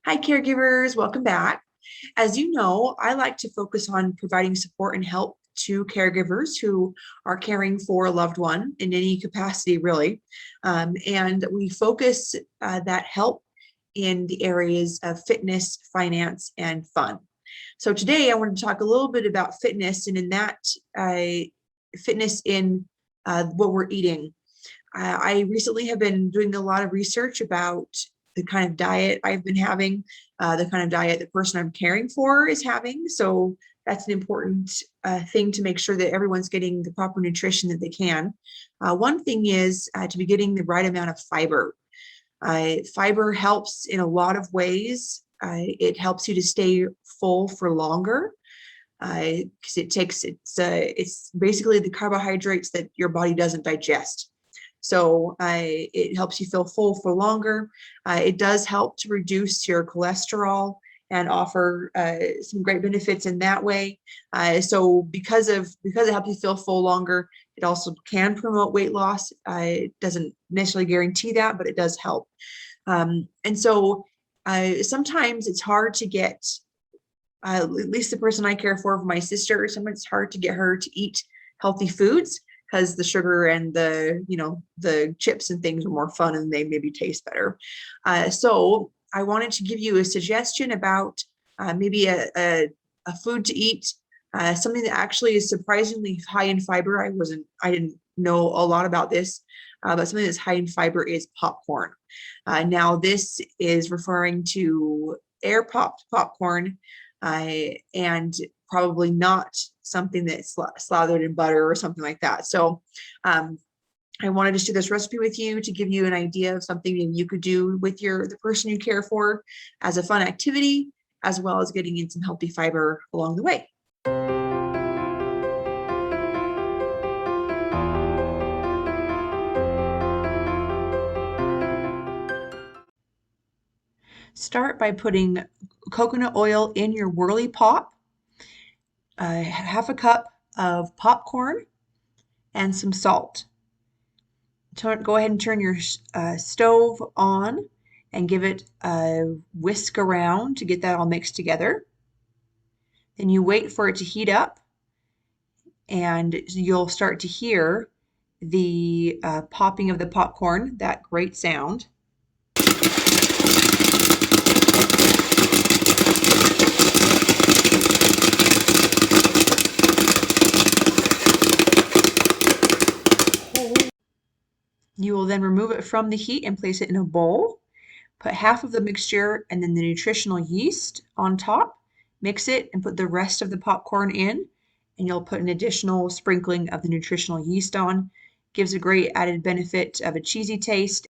Hi, caregivers. Welcome back. As you know, I like to focus on providing support and help to caregivers who are caring for a loved one in any capacity, really. And we focus that help in the areas of fitness, finance, and fun. So today I want to talk a little bit about fitness, and in that, fitness in what we're eating. I recently have been doing a lot of research about the kind of diet I've been having, the kind of diet the person I'm caring for is having. So that's an important thing to make sure that everyone's getting the proper nutrition that they can. One thing is to be getting the right amount of fiber. Fiber helps in a lot of ways. It helps you to stay full for longer because it's basically the carbohydrates that your body doesn't digest. So it helps you feel full for longer. It does help to reduce your cholesterol and offer some great benefits in that way. So because it helps you feel full longer, it also can promote weight loss. It doesn't necessarily guarantee that, but it does help. And so sometimes it's hard to get, at least the person I care for my sister, sometimes it's hard to get her to eat healthy foods because the sugar and the chips and things are more fun and they maybe taste better. So I wanted to give you a suggestion about maybe a food to eat, something that actually is surprisingly high in fiber. I didn't know a lot about this, but something that's high in fiber is popcorn. Now this is referring to air popped popcorn, and probably not something that's slathered in butter or something like that. So I wanted to share this recipe with you to give you an idea of something that you could do with the person you care for as a fun activity, as well as getting in some healthy fiber along the way. Start by putting coconut oil in your whirly pop, half a cup of popcorn, and some salt. Go ahead and turn your stove on and give it a whisk around to get that all mixed together. Then you wait for it to heat up, and you'll start to hear the popping of the popcorn, that great sound. You will then remove it from the heat and place it in a bowl. Put half of the mixture and then the nutritional yeast on top. Mix it and put the rest of the popcorn in, and you'll put an additional sprinkling of the nutritional yeast on. Gives a great added benefit of a cheesy taste